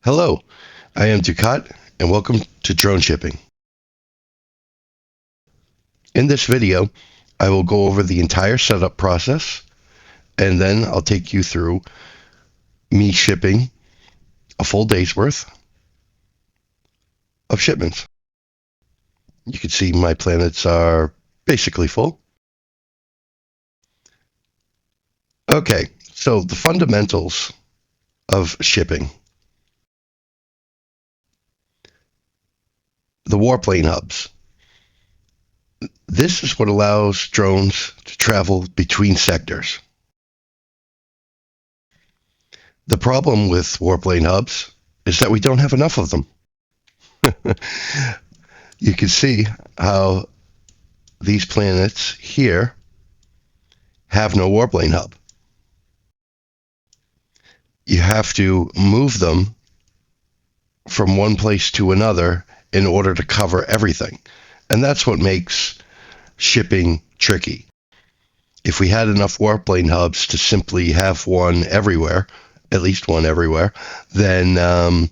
Hello, I am Dukat, and welcome to drone shipping. In this video, I will go over the entire setup process, and then I'll take you through me shipping a full day's worth of shipments. You can see my planets are basically full. Okay, so the fundamentals of shipping. The warplane hubs. This is what allows drones to travel between sectors. The problem with warplane hubs is that we don't have enough of them. You can see how these planets here have no warplane hub. You have to move them from one place to another in order to cover everything. And that's what makes shipping tricky. If we had enough warplane hubs to simply have one everywhere, at least one everywhere, then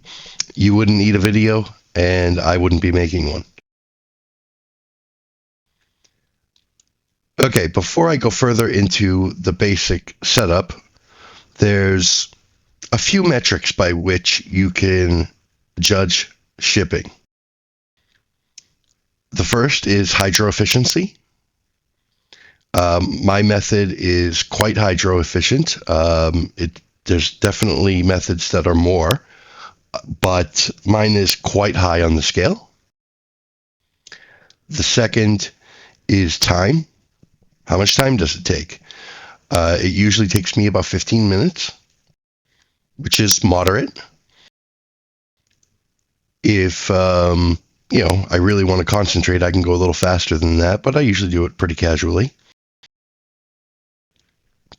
you wouldn't need a video and I wouldn't be making one. Okay, before I go further into the basic setup, there's a few metrics by which you can judge shipping. The first is hydro efficiency. My method is quite hydro efficient. There's definitely methods that are more, but mine is quite high on the scale. The second is time. How much time does it take? It usually takes me about 15 minutes, which is moderate. If I really want to concentrate, I can go a little faster than that, but I usually do it pretty casually.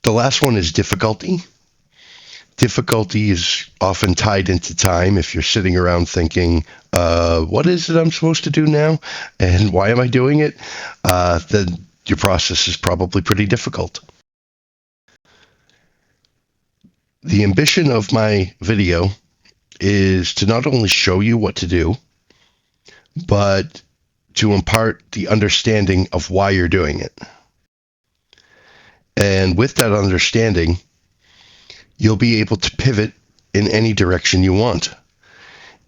The last one is difficulty. Difficulty is often tied into time. If you're sitting around thinking, what is it I'm supposed to do now? And why am I doing it? Then your process is probably pretty difficult. The ambition of my video is to not only show you what to do, but to impart the understanding of why you're doing it. And with that understanding, you'll be able to pivot in any direction you want.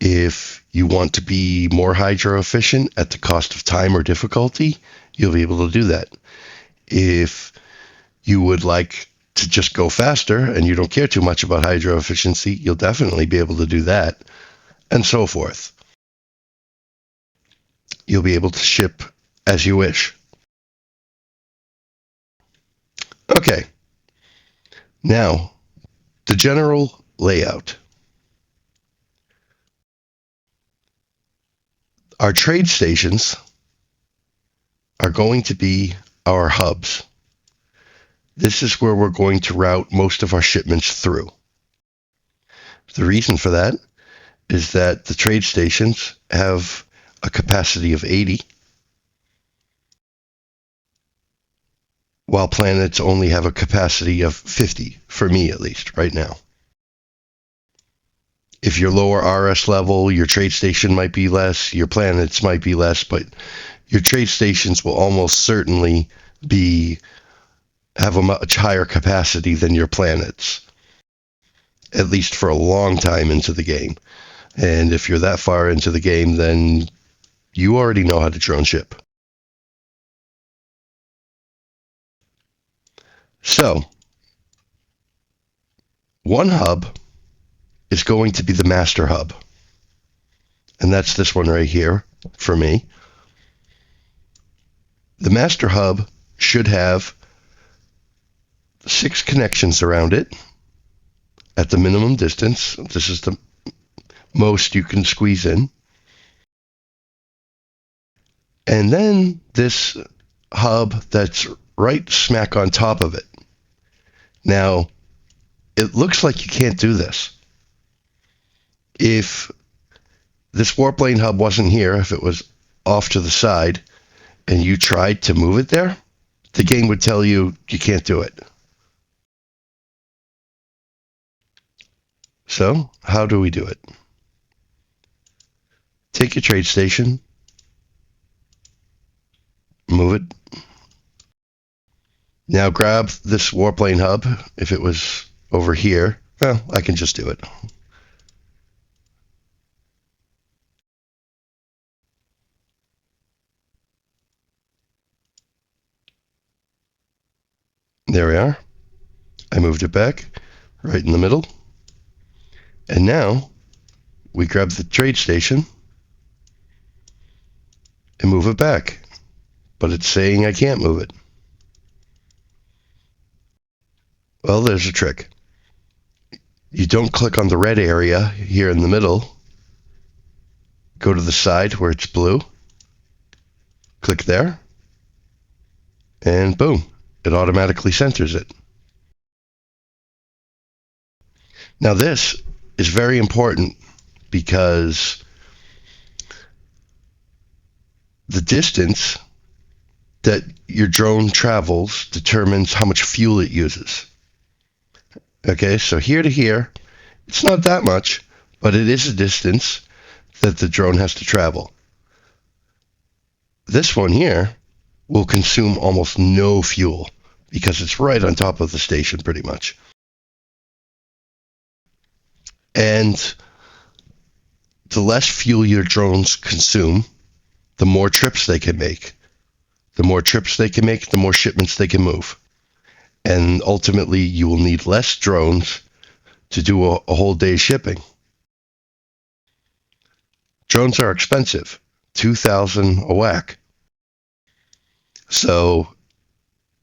If you want to be more hydro efficient at the cost of time or difficulty, you'll be able to do that. If you would like to just go faster and you don't care too much about hydro efficiency, you'll definitely be able to do that, and so forth. You'll be able to ship as you wish. Okay, now the general layout. Our trade stations are going to be our hubs. This is where we're going to route most of our shipments through. The reason for that is that the trade stations have a capacity of 80, while planets only have a capacity of 50, for me at least, right now. If you're lower RS level, your trade station might be less, your planets might be less, but your trade stations will almost certainly have a much higher capacity than your planets, at least for a long time into the game. And if you're that far into the game, then you already know how to drone ship. So, one hub is going to be the master hub. And that's this one right here for me. The master hub should have 6 connections around it at the minimum distance. This is the most you can squeeze in. And then this hub that's right smack on top of it. Now, it looks like you can't do this. If this warplane hub wasn't here, if it was off to the side, and you tried to move it there, the game would tell you you can't do it. So, how do we do it? Take your trade station, move it. Now grab this warplane hub. If it was over here, well, I can just do it. There we are. I moved it back right in the middle. And now we grab the trade station and move it back. But it's saying I can't move it. Well, there's a trick. You don't click on the red area here in the middle. Go to the side where it's blue. Click there. And boom, it automatically centers it. Now this is very important because the distance that your drone travels determines how much fuel it uses. Okay, so here to here, it's not that much, but it is a distance that the drone has to travel. This one here will consume almost no fuel because it's right on top of the station pretty much. And the less fuel your drones consume, the more trips they can make. The more trips they can make, the more shipments they can move. And ultimately, you will need less drones to do a whole day's shipping. Drones are expensive, $2,000 a whack. So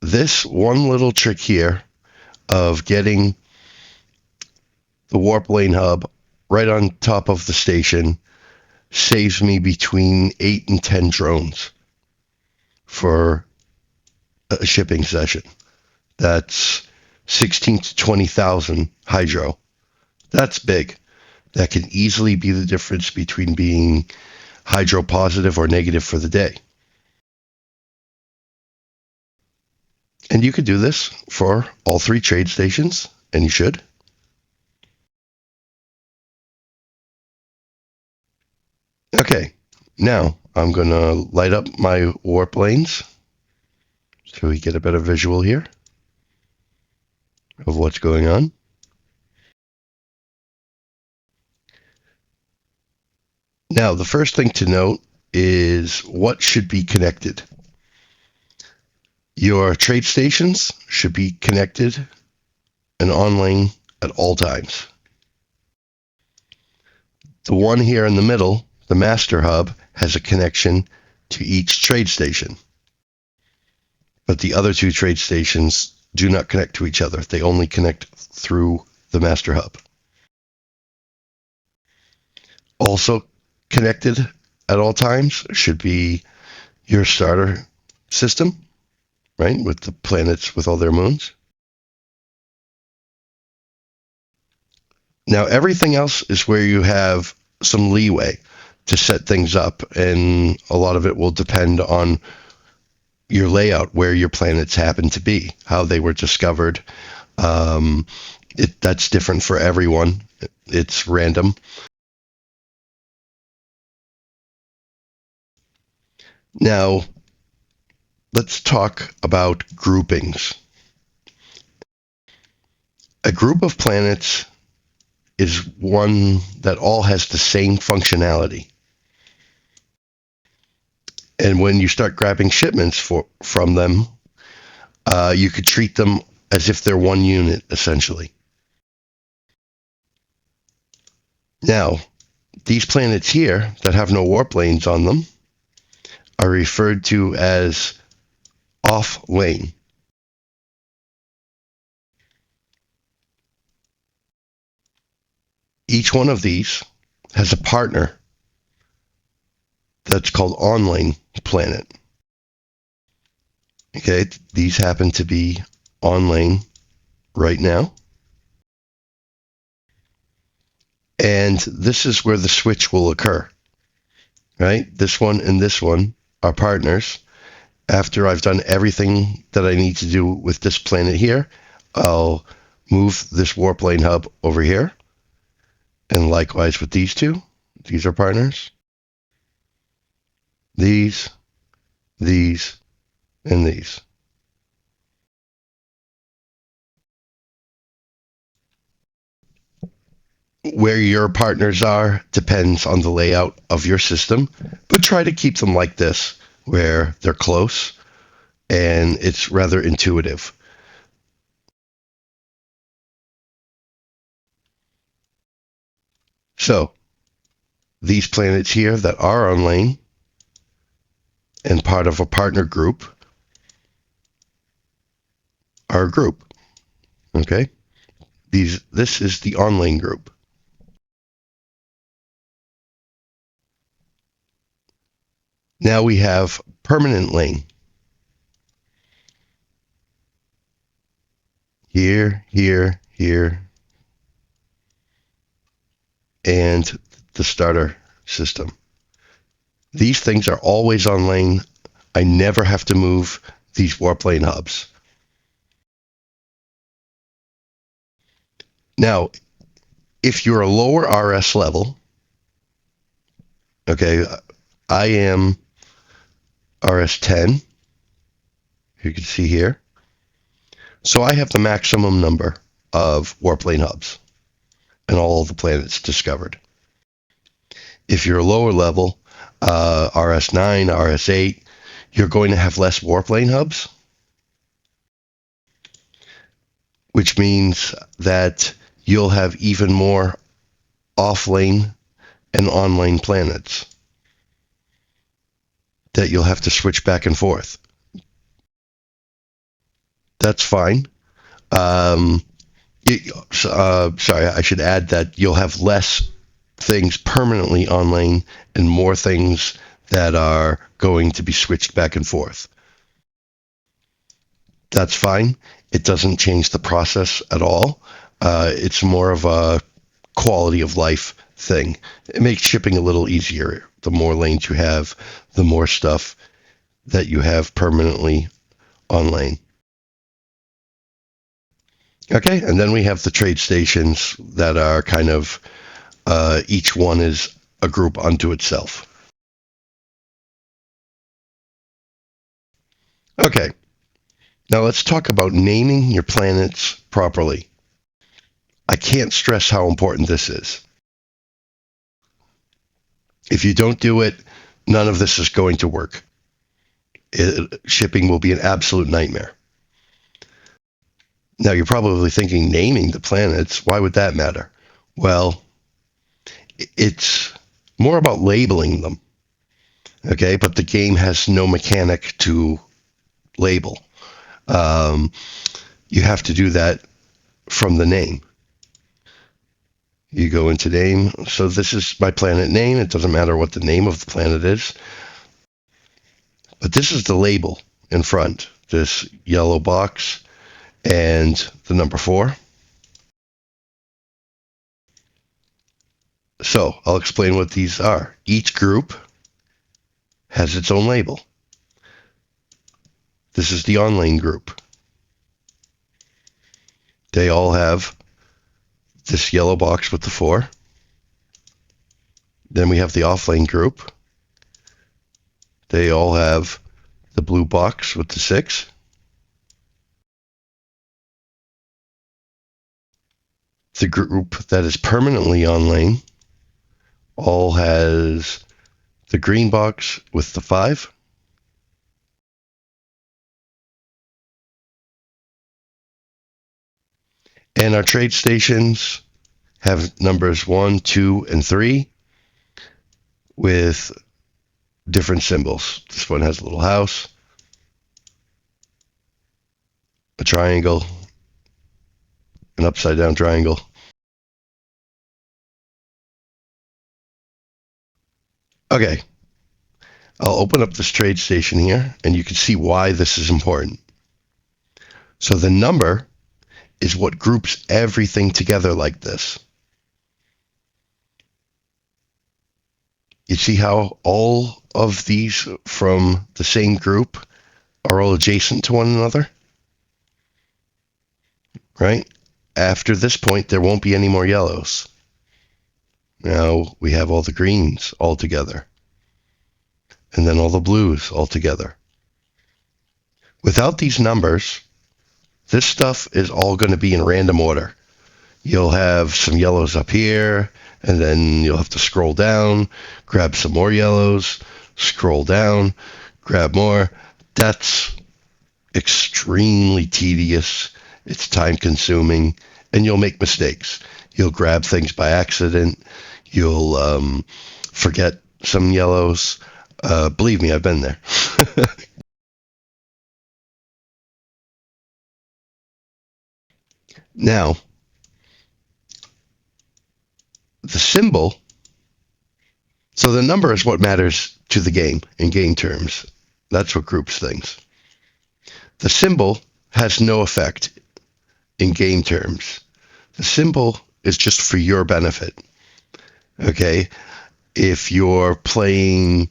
this one little trick here of getting the warp lane hub right on top of the station saves me between 8 and 10 drones for a shipping session. That's 16 to 20,000 hydro. That's big. That can easily be the difference between being hydro positive or negative for the day. And you could do this for all 3 trade stations, and you should. Okay, now I'm going to light up my warp lanes so we get a better visual here of what's going on. Now, the first thing to note is what should be connected. Your trade stations should be connected and on lane at all times. The one here in the middle, the master hub, has a connection to each trade station. But the other 2 trade stations do not connect to each other. They only connect through the master hub. Also connected at all times should be your starter system, right, with the planets with all their moons. Now, everything else is where you have some leeway to set things up, and a lot of it will depend on your layout, where your planets happen to be, how they were discovered. That's different for everyone. It's random. Now, let's talk about groupings. A group of planets is one that all has the same functionality. And when you start grabbing shipments from them, you could treat them as if they're one unit, essentially. Now, these planets here that have no warp lanes on them are referred to as off lane. Each one of these has a partner that's called on lane planet. Okay, these happen to be on lane right now. And this is where the switch will occur, right? This one and this one are partners. After I've done everything that I need to do with this planet here, I'll move this warp lane hub over here. And likewise with these 2, these are partners. these, these, and these. Where your partners are depends on the layout of your system, but try to keep them like this, where they're close and it's rather intuitive. So these planets here that are on lane and part of a partner group are a group. Okay? This is the on lane group. Now we have permanent lane. Here, here, here, and the starter system. These things are always on lane. I never have to move these warp lane hubs. Now, if you're a lower RS level, okay, I am RS10, you can see here. So I have the maximum number of warp lane hubs and all of the planets discovered. If you're a lower level, RS9, RS8, you're going to have less warp lane hubs, which means that you'll have even more off lane and on lane planets that you'll have to switch back and forth. That's fine. Sorry, I should add that you'll have less things permanently on lane and more things that are going to be switched back and forth. That's fine. It doesn't change the process at all. It's more of a quality of life thing. It makes shipping a little easier. The more lanes you have, the more stuff that you have permanently on lane. Okay, and then we have the trade stations that are kind of, each one is a group unto itself. Okay, now let's talk about naming your planets properly. I can't stress how important this is. If you don't do it, none of this is going to work. Shipping will be an absolute nightmare. Now, you're probably thinking, naming the planets, why would that matter? Well, it's more about labeling them, okay? But the game has no mechanic to label. Um, you have to do that from the name. You go into name. So this is my planet name. It doesn't matter what the name of the planet is. But this is the label in front, this yellow box and the number 4. So I'll explain what these are. Each group has its own label. This is the on-lane group. They all have this yellow box with the 4. Then we have the off-lane group. They all have the blue box with the 6. The group that is permanently on lane all has the green box with the 5. And our trade stations have numbers 1, 2, and 3 with different symbols. This one has a little house, a triangle, an upside down triangle. Okay, I'll open up this trade station here and you can see why this is important. So the number is what groups everything together like this. You see how all of these from the same group are all adjacent to one another? Right? After this point, there won't be any more yellows. Now we have all the greens all together. and then all the blues all together. Without these numbers, this stuff is all going to be in random order. You'll have some yellows up here, and then you'll have to scroll down, grab some more yellows, scroll down, grab more. That's extremely tedious. It's time consuming, and you'll make mistakes. You'll grab things by accident. You'll forget some yellows. Believe me, I've been there. Now, the symbol, so the number is what matters to the game in game terms. That's what groups things. The symbol has no effect in game terms. The symbol is just for your benefit. Okay? If you're playing,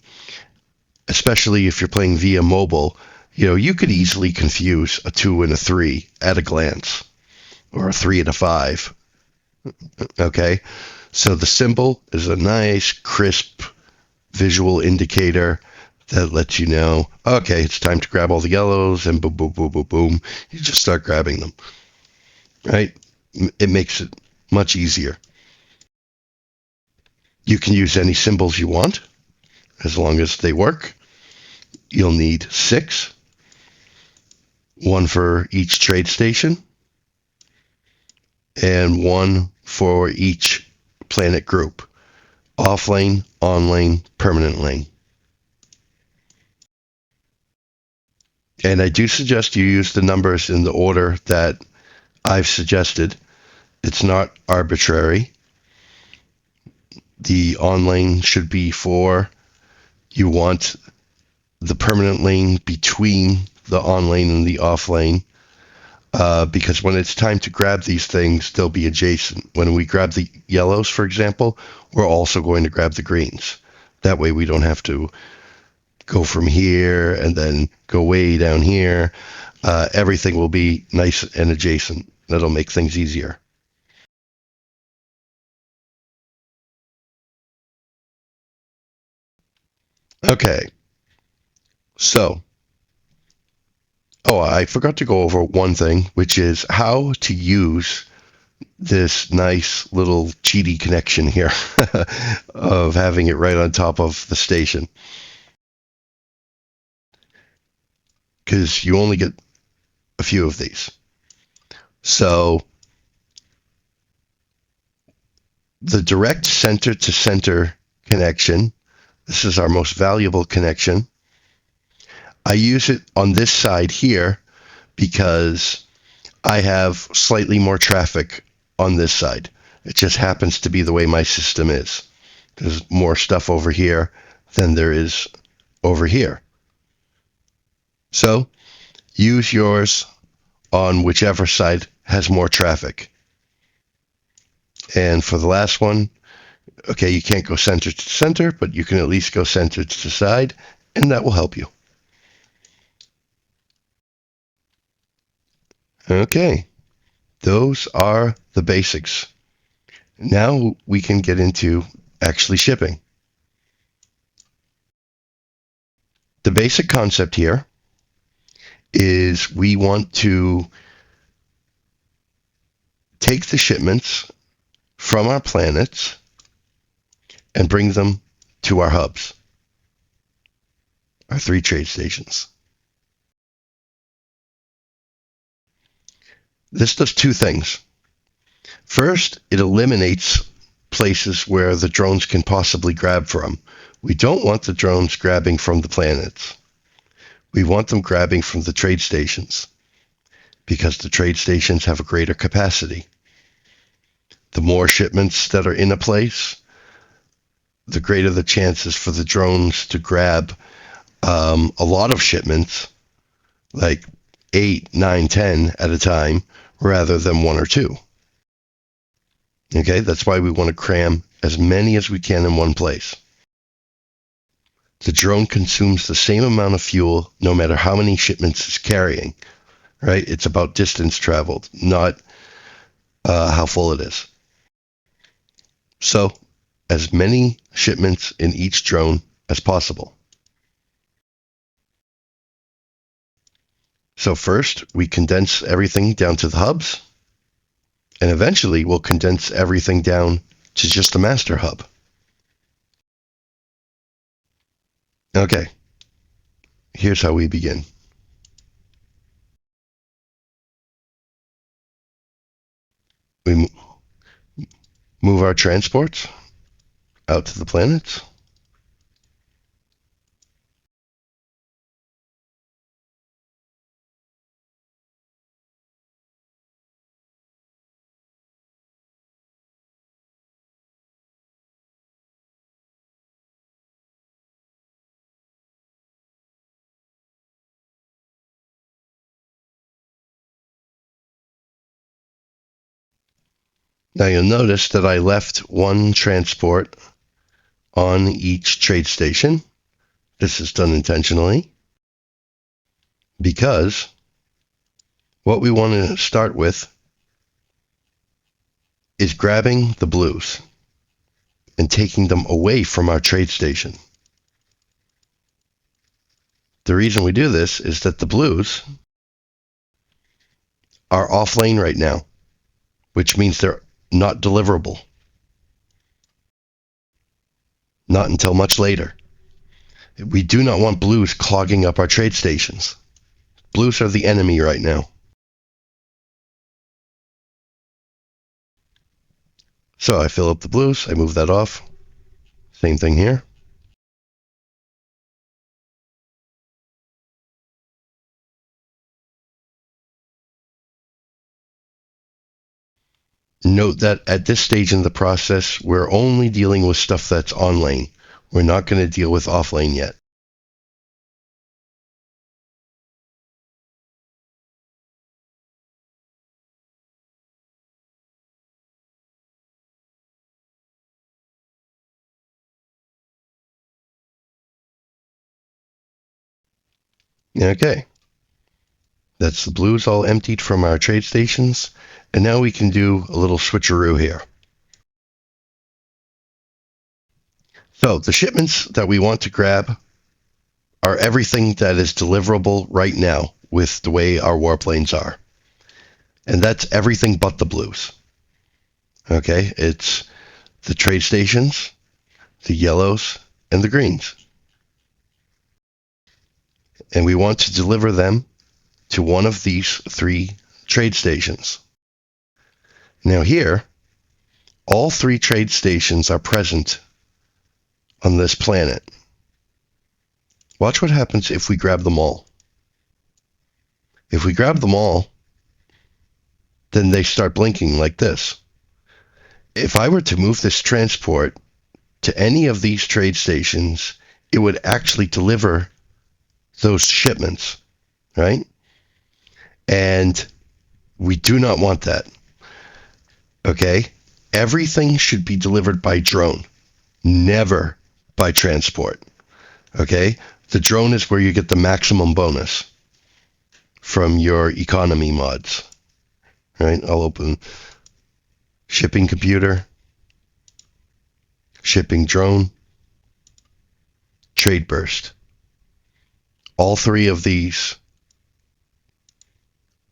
especially if you're playing via mobile, you could easily confuse a 2 and a 3 at a glance, or a 3 and a 5. Okay? So the symbol is a nice, crisp visual indicator that lets you know, okay, it's time to grab all the yellows, and boom, boom, boom, boom, boom. You just start grabbing them, right? It makes it much easier. You can use any symbols you want as long as they work. You'll need 6, one for each trade station, and one for each planet group. Off lane, on lane, permanent lane. And I do suggest you use the numbers in the order that I've suggested. It's not arbitrary. The on lane should be 4. You want the permanent lane between the on lane and the off lane, because when it's time to grab these things, they'll be adjacent. When we grab the yellows, for example, we're also going to grab the greens. That way we don't have to go from here and then go way down here. Everything will be nice and adjacent. That'll make things easier. Okay, so, I forgot to go over one thing, which is how to use this nice little cheaty connection here of having it right on top of the station. Because you only get a few of these. So the direct center to center connection, this is our most valuable connection. I use it on this side here because I have slightly more traffic on this side. It just happens to be the way my system is. There's more stuff over here than there is over here. So use yours on whichever side has more traffic. And for the last one, okay, you can't go center to center, but you can at least go center to side, and that will help you. Okay, those are the basics. Now we can get into actually shipping. The basic concept here is we want to take the shipments from our planets and bring them to our hubs, our 3 trade stations. This does 2 things. First, it eliminates places where the drones can possibly grab from. We don't want the drones grabbing from the planets. We want them grabbing from the trade stations because the trade stations have a greater capacity. The more shipments that are in a place, the greater the chances for the drones to grab a lot of shipments, like 8, 9, 10 at a time, rather than 1 or 2. Okay, that's why we want to cram as many as we can in one place. The drone consumes the same amount of fuel no matter how many shipments it's carrying, right? It's about distance traveled, not how full it is. So, as many shipments in each drone as possible. So first, we condense everything down to the hubs, and eventually we'll condense everything down to just the master hub. Okay, here's how we begin. We move our transports out to the planets. Now you'll notice that I left one transport on each trade station. This is done intentionally because what we want to start with is grabbing the blues and taking them away from our trade station. The reason we do this is that the blues are off lane right now, which means they're not deliverable. Not until much later. We do not want blues clogging up our trade stations. Blues are the enemy right now. So I fill up the blues, I move that off. Same thing here. Note that at this stage in the process, we're only dealing with stuff that's on lane. We're not going to deal with off lane yet. Okay. That's the blues all emptied from our trade stations. And now we can do a little switcheroo here. So the shipments that we want to grab are everything that is deliverable right now with the way our warplanes are. And that's everything but the blues. Okay, it's the trade stations, the yellows, and the greens. And we want to deliver them to one of these three trade stations. Now here, all three trade stations are present on this planet. Watch what happens if we grab them all. If we grab them all, then they start blinking like this. If I were to move this transport to any of these trade stations, it would actually deliver those shipments, right? And we do not want that. Okay? Everything should be delivered by drone, never by transport. Okay? The drone is where you get the maximum bonus from your economy mods. Right? I'll open shipping computer, shipping drone, trade burst. All three of these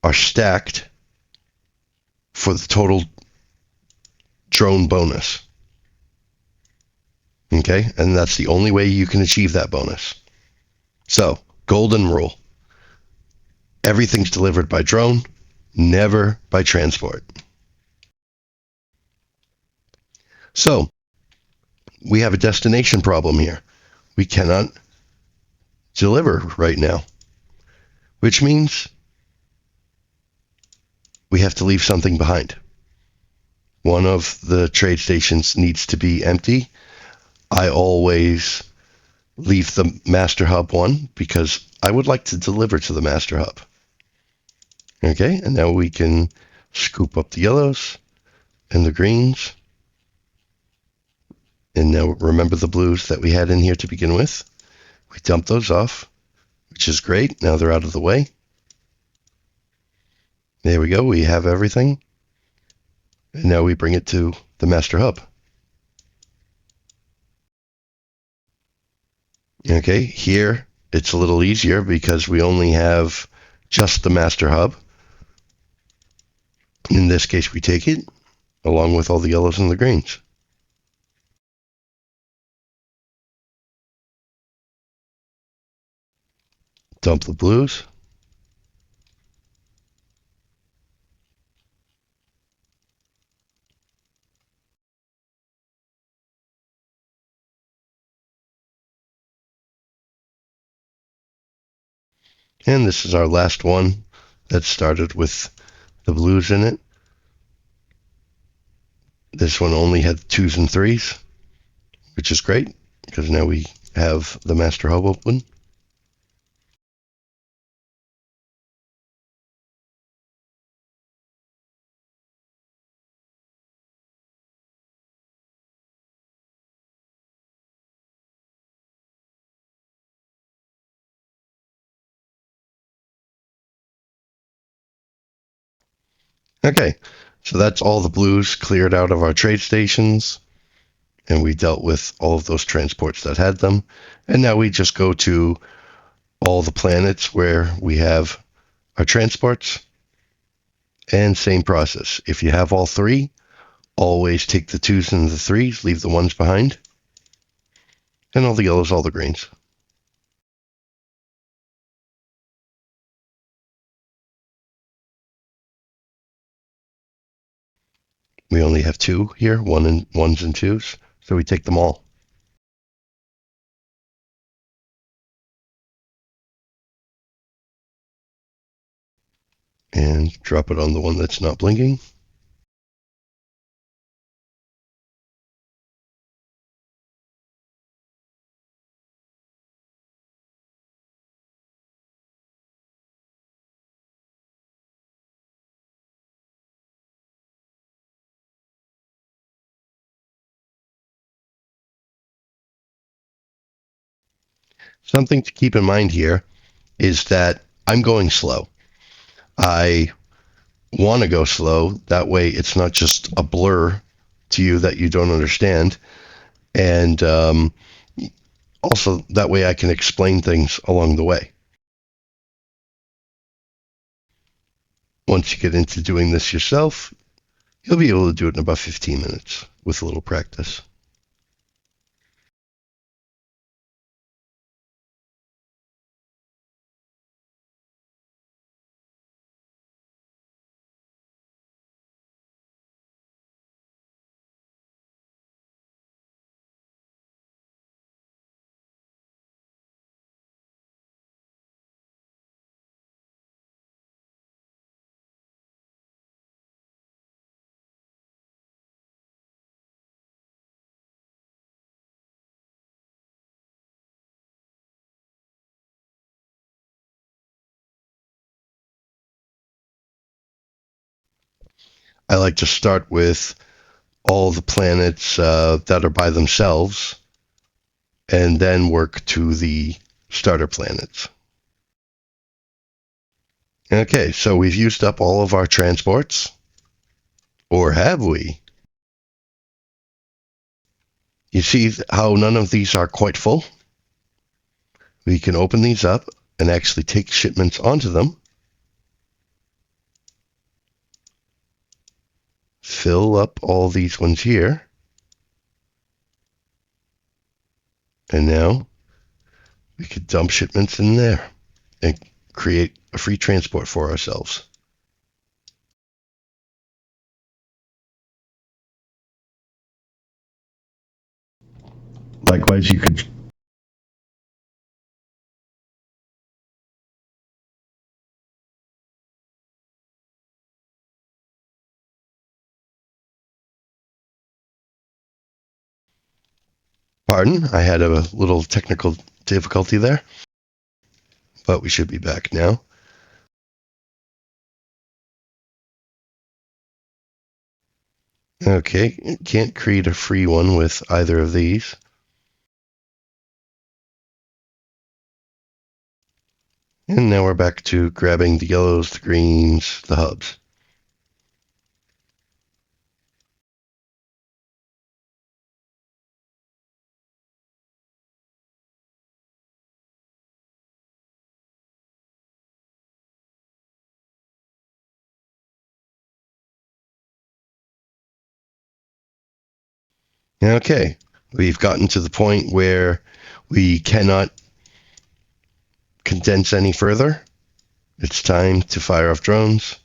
are stacked for the total drone bonus. Okay? And that's the only way you can achieve that bonus. So, golden rule. Everything's delivered by drone, never by transport. So, we have a destination problem here. We cannot deliver right now, which means we have to leave something behind. One of the trade stations needs to be empty. I always leave the master hub one because I would like to deliver to the master hub. Okay, and now we can scoop up the yellows and the greens. And now remember the blues that we had in here to begin with. We dump those off, which is great. Now they're out of the way. There we go. We have everything. And now we bring it to the master hub. Okay, here it's a little easier because we only have just the master hub. In this case, we take it along with all the yellows and the greens. Dump the blues. And this is our last one that started with the blues in it. This one only had 2s and 3s, which is great because now we have the master hub open. Okay, so that's all the blues cleared out of our trade stations, and we dealt with all of those transports that had them. And now we just go to all the planets where we have our transports, and same process. If you have all three, always take the 2s and the 3s, leave the 1s behind, and all the yellows, all the greens. We only have 2 here, 1s and 2s, so we take them all. And drop it on the one that's not blinking. Something to keep in mind here is that I'm going slow. I want to go slow. That way it's not just a blur to you that you don't understand. And also, that way I can explain things along the way. Once you get into doing this yourself, you'll be able to do it in about 15 minutes with a little practice. I like to start with all the planets that are by themselves and then work to the starter planets. Okay, so we've used up all of our transports. Or have we? You see how none of these are quite full? We can open these up and actually take shipments onto them. Fill up all these ones here. And now we could dump shipments in there and create a free transport for ourselves. Likewise, you could. Pardon, I had a little technical difficulty there, but we should be back now. Okay, can't create a free one with either of these. And now we're back to grabbing the yellows, the greens, the hubs. Okay, we've gotten to the point where we cannot condense any further. It's time to fire off drones,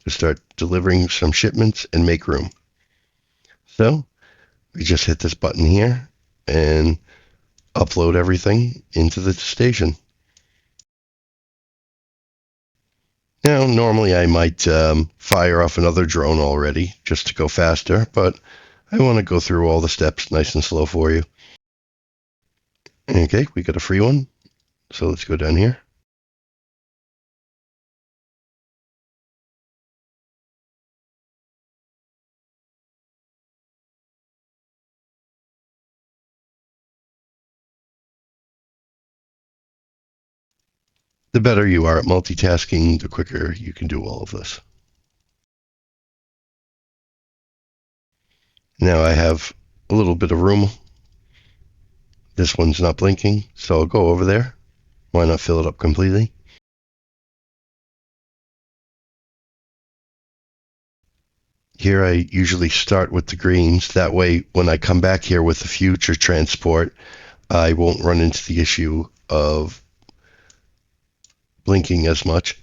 to start delivering some shipments and make room. So we just hit this button here and upload everything into the station. Now, normally I might fire off another drone already just to go faster, but I want to go through all the steps nice and slow for you. Okay, we got a free one, so let's go down here. The better you are at multitasking, the quicker you can do all of this. Now I have a little bit of room. This one's not blinking, so I'll go over there. Why not fill it up completely? Here I usually start with the greens. That way, when I come back here with the future transport, I won't run into the issue of blinking as much.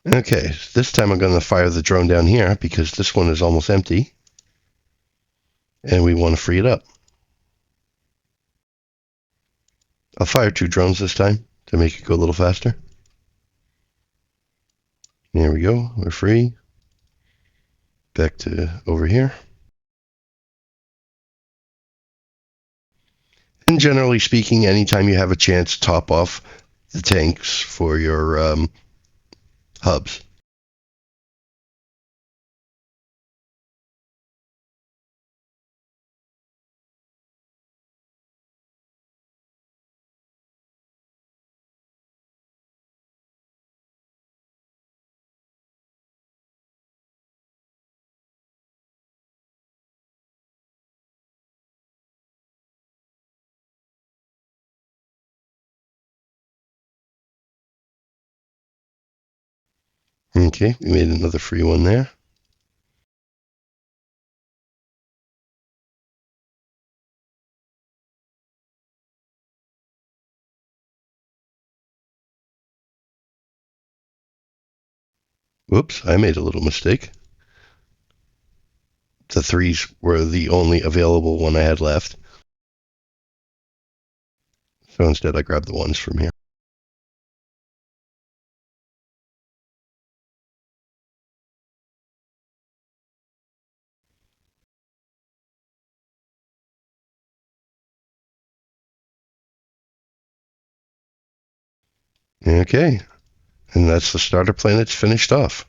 Okay, this time I'm going to fire the drone down here because this one is almost empty and we want to free it up. I'll fire 2 drones this time to make it go a little faster. There we go, we're free. Back to over here. And generally speaking, anytime you have a chance, top off the tanks for your hubs. Okay, we made another free one there. Whoops, I made a little mistake. The 3s were the only available one I had left. So instead I grabbed the 1s from here. Okay, and that's the starter planets finished off.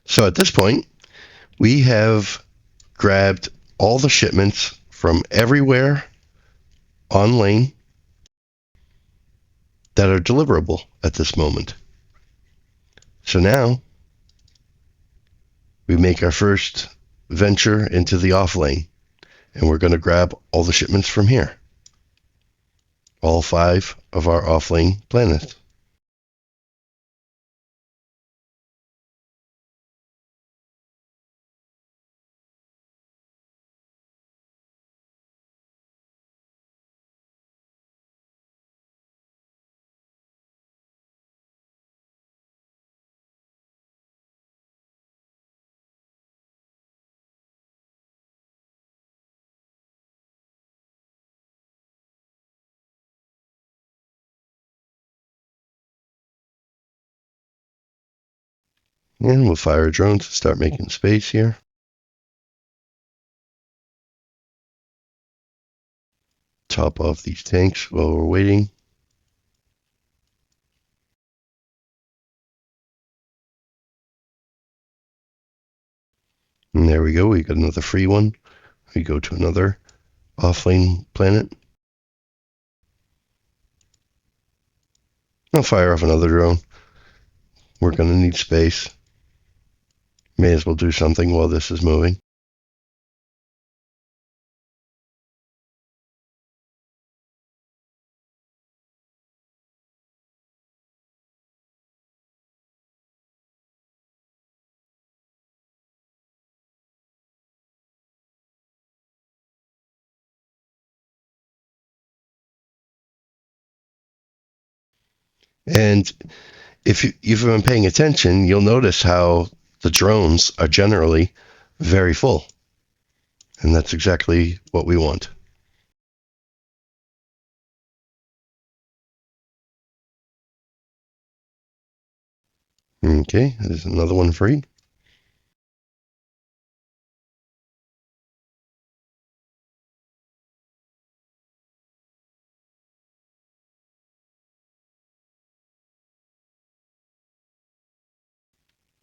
So at this point, we have grabbed all the shipments from everywhere on lane that are deliverable at this moment. So now we make our first venture into the off lane, and we're going to grab all the shipments from here. All 5 of our off lane planets. And we'll fire a drone to start making space here. Top off these tanks while we're waiting. And there we go. We got another free one. We go to another off lane planet. I'll fire off another drone. We're going to need space. May as well do something while this is moving. And if you've been paying attention, you'll notice how the drones are generally very full. And that's exactly what we want. Okay, there's another one free.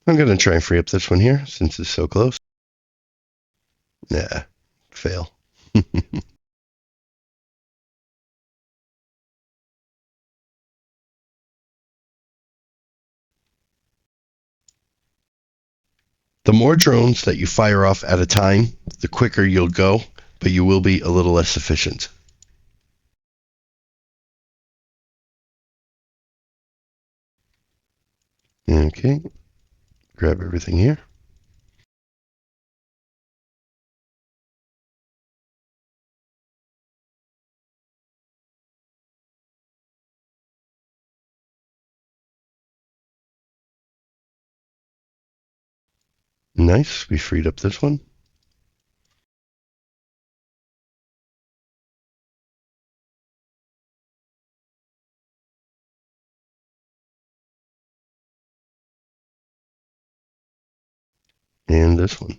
I'm going to try and free up this one here since it's so close. Nah, fail. The more drones that you fire off at a time, the quicker you'll go, but you will be a little less efficient. Okay, grab everything here. Nice, we freed up this one. And this one.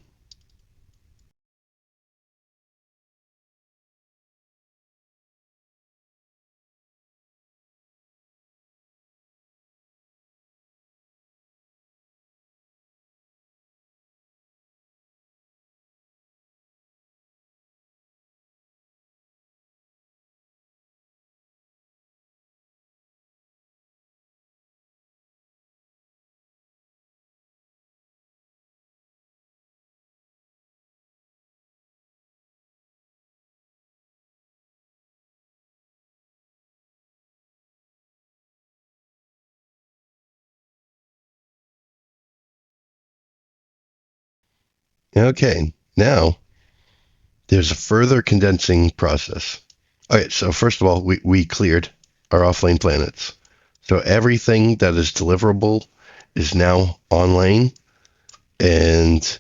Okay, now there's a further condensing process. Okay, so first of all, we cleared our off-lane planets. So everything that is deliverable is now on lane, and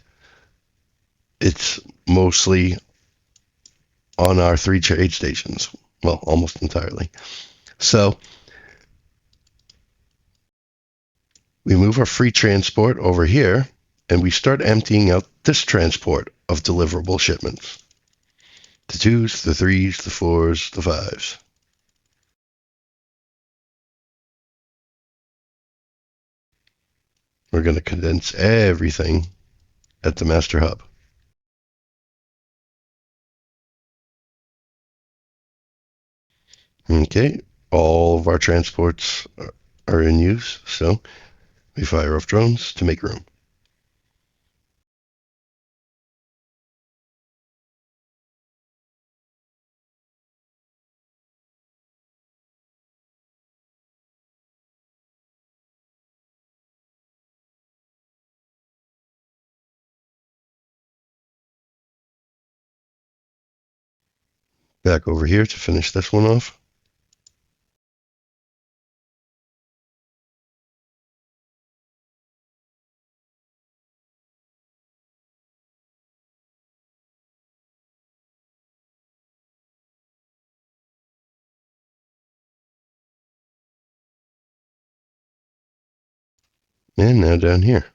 it's mostly on our 3 trade stations. Well, almost entirely. So we move our free transport over here, and we start emptying out this transport of deliverable shipments. The 2s, the 3s, the 4s, the 5s. We're going to condense everything at the master hub. Okay, all of our transports are in use, so we fire off drones to make room. Back over here to finish this one off. And now down here.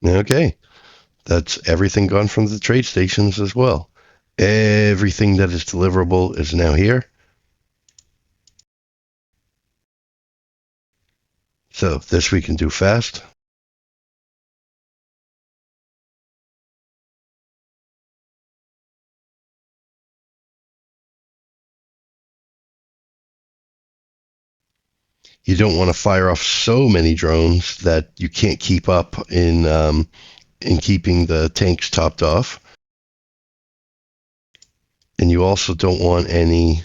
Okay, that's everything gone from the trade stations as well. Everything that is deliverable is now here. So this we can do fast. You don't want to fire off so many drones that you can't keep up in keeping the tanks topped off. And you also don't want any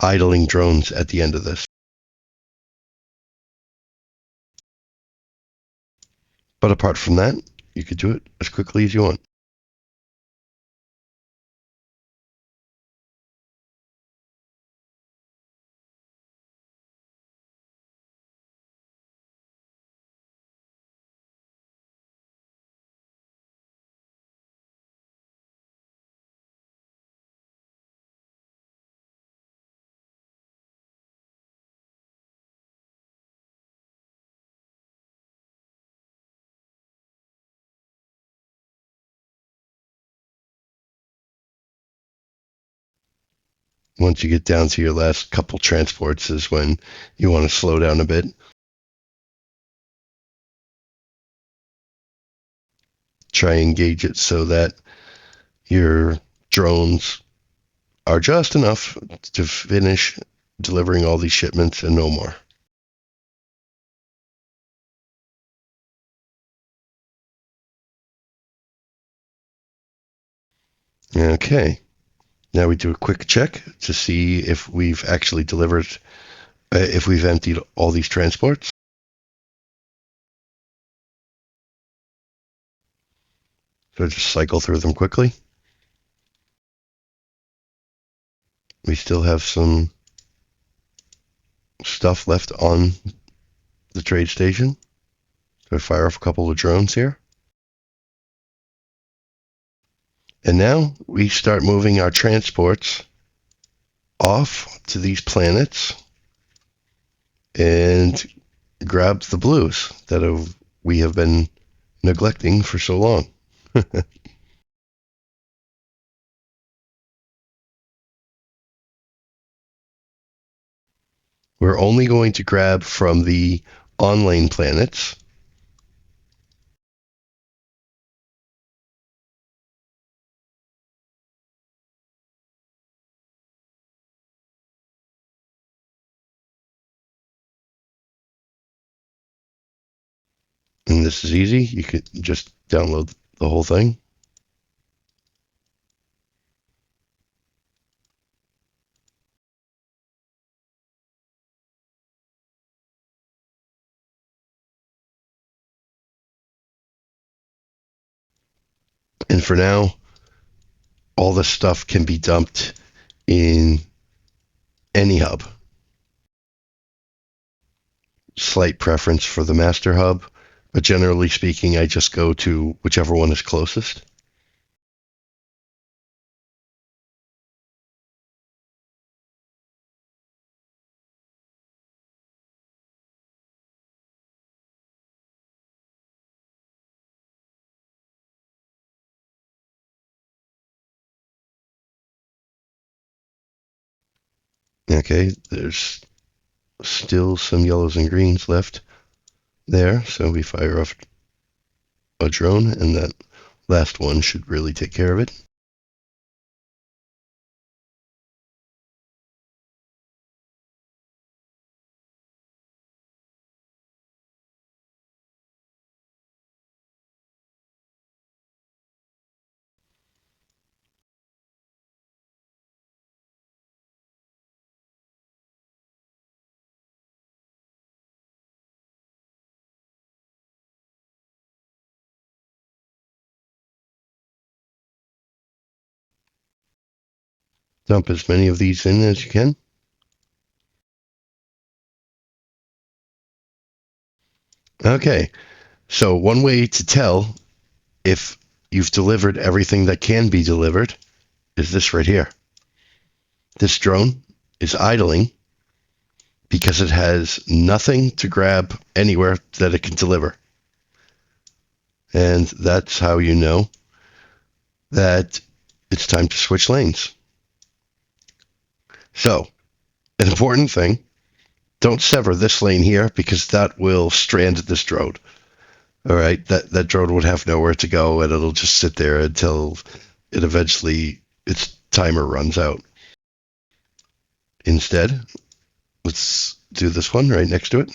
idling drones at the end of this. But apart from that, you could do it as quickly as you want. Once you get down to your last couple transports is when you want to slow down a bit. Try and gauge it so that your drones are just enough to finish delivering all these shipments and no more. Okay. Now we do a quick check to see if we've actually delivered, if we've emptied all these transports. So just cycle through them quickly. We still have some stuff left on the trade station. So I fire off a couple of drones here. And now we start moving our transports off to these planets and grab the blues that we have been neglecting for so long. We're only going to grab from the on-lane planets. And this is easy. You could just download the whole thing. And for now, all this stuff can be dumped in any hub. Slight preference for the master hub, but generally speaking, I just go to whichever one is closest. Okay, there's still some yellows and greens left there, so we fire off a drone, and that last one should really take care of it. Dump as many of these in as you can. Okay, so one way to tell if you've delivered everything that can be delivered is this right here. This drone is idling because it has nothing to grab anywhere that it can deliver. And that's how you know that it's time to switch lanes. So, an important thing, don't sever this lane here because that will strand this drone. All right, that drone would have nowhere to go, and it'll just sit there until it eventually its timer runs out. Instead, let's do this one right next to it.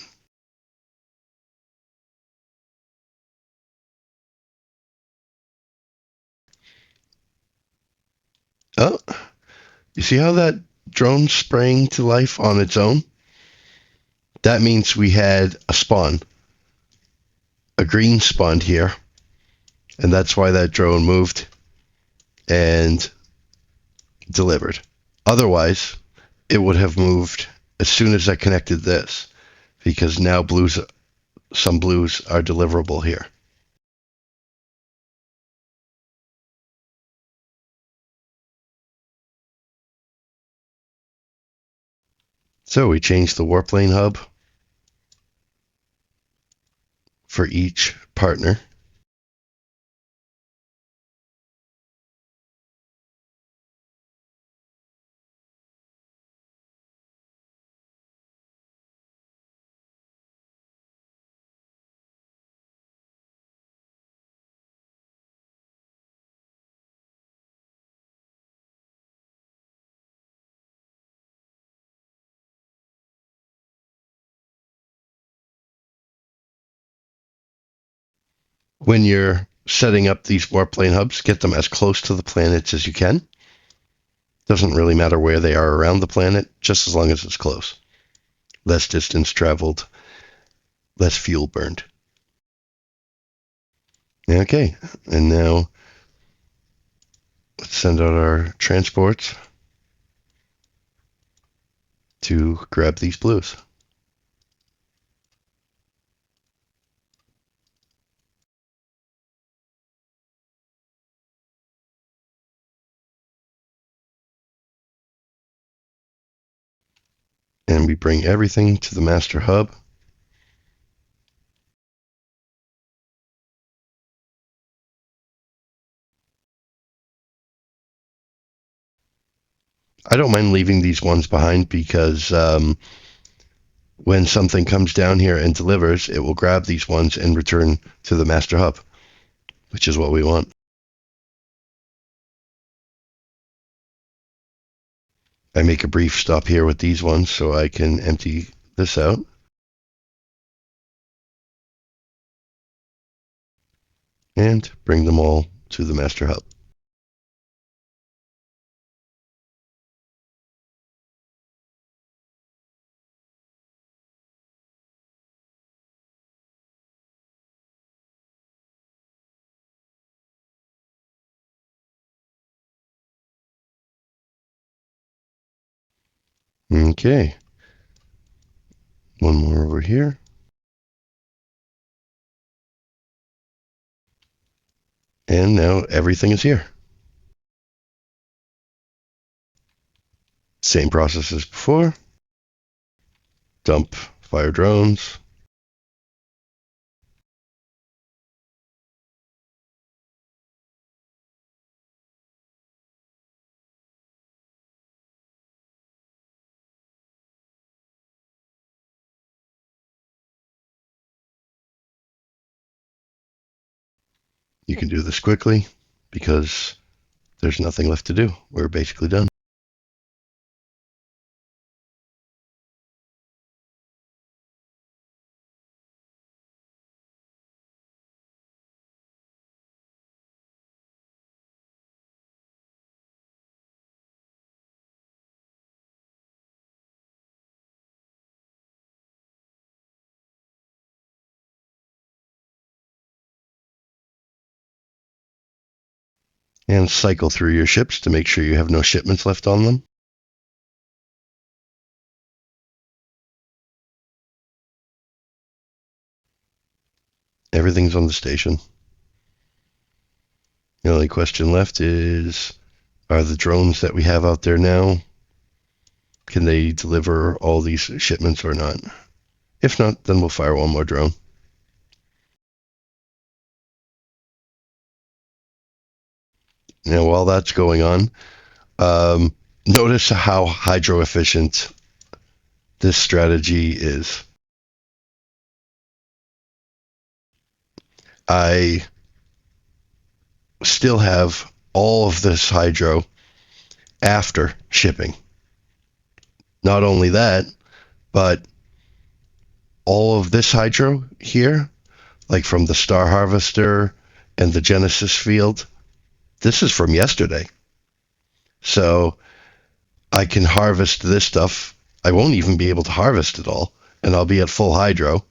Oh, you see how that drone sprang to life on its own? That means we had a spawn. A green spawned here, and that's why that drone moved and delivered. Otherwise, it would have moved as soon as I connected this, because now some blues are deliverable here. So we changed the warp lane hub for each partner. When you're setting up these warp lane hubs, get them as close to the planets as you can. Doesn't really matter where they are around the planet, just as long as it's close. Less distance traveled, less fuel burned. Okay, and now let's send out our transports to grab these blues. And we bring everything to the master hub. I don't mind leaving these ones behind because when something comes down here and delivers, it will grab these ones and return to the master hub, which is what we want. I make a brief stop here with these ones so I can empty this out. And bring them all to the master hub. Okay. One more over here. And now everything is here. Same process as before. Dump fire drones. You can do this quickly because there's nothing left to do. We're basically done. And cycle through your ships to make sure you have no shipments left on them. Everything's on the station. The only question left is, are the drones that we have out there now, can they deliver all these shipments or not? If not, then we'll fire one more drone. While that's going on, um, notice how hydro efficient this strategy is. I still have all of this hydro after shipping. Not only that, but all of this hydro here, like from the Star Harvester and the Genesis field, this is from yesterday. So I can harvest this stuff. I won't even be able to harvest it all, and I'll be at full hydro.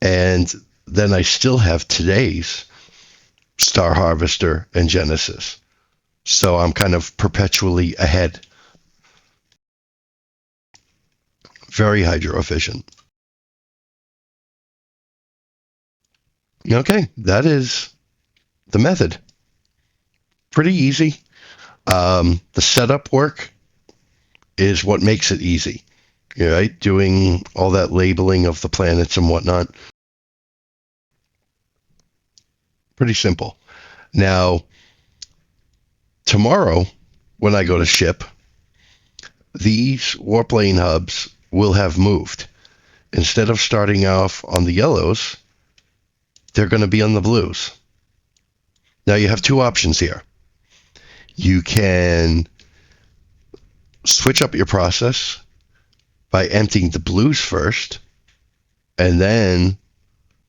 And then I still have today's Star Harvester and Genesis. So I'm kind of perpetually ahead. Very hydro efficient. Okay, that is the method. Pretty easy. The setup work is what makes it easy. Right? Doing all that labeling of the planets and whatnot. Pretty simple. Now, tomorrow, when I go to ship, these warplane hubs will have moved. Instead of starting off on the yellows, they're going to be on the blues. Now you have two options here. You can switch up your process by emptying the blues first and then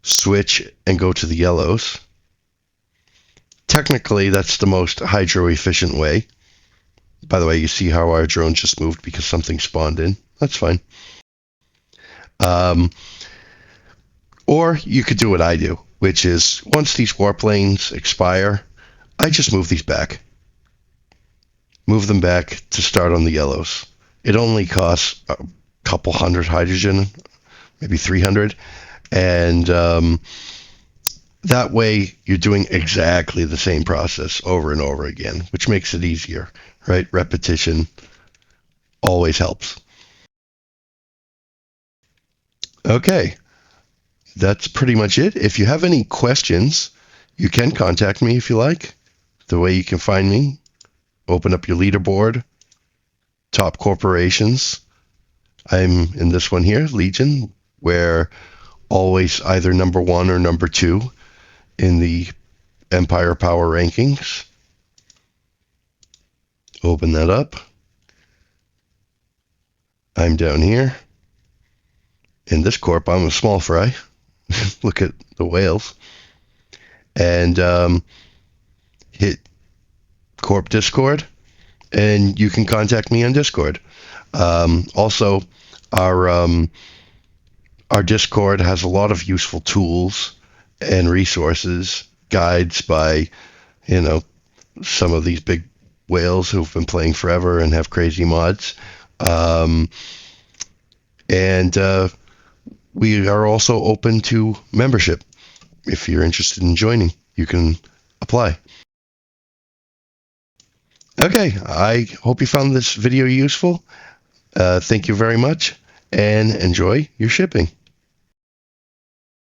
switch and go to the yellows. Technically, that's the most hydro efficient way. By the way, you see how our drone just moved because something spawned in. That's fine. Um, or you could do what I do, which is once these warplanes expire, I just move these back. Move them back to start on the yellows. It only costs a couple hundred hydrogen, maybe 300. And that way you're doing exactly the same process over and over again, which makes it easier, right? Repetition always helps. Okay, that's pretty much it. If you have any questions, you can contact me if you like. The way you can find me, open up your leaderboard, top corporations. I'm in this one here, Legion, where always either number one or number two in the Empire Power Rankings. Open that up. I'm down here. In this corp, I'm a small fry. Look at the whales. And hit Corp Discord, and you can contact me on Discord. Also, our Discord has a lot of useful tools and resources, guides by, you know, some of these big whales who've been playing forever and have crazy mods. And we are also open to membership. If you're interested in joining, you can apply. Okay, I hope you found this video useful. Thank you very much, and enjoy your shipping.